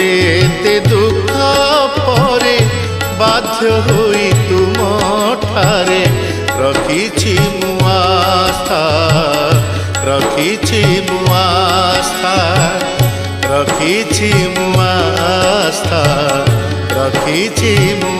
एते दुख परे बाध्य होई तुम ठारे रखिछि मु आस्था रखिछि मु आस्था रखिछि मु आस्था रखिछि मु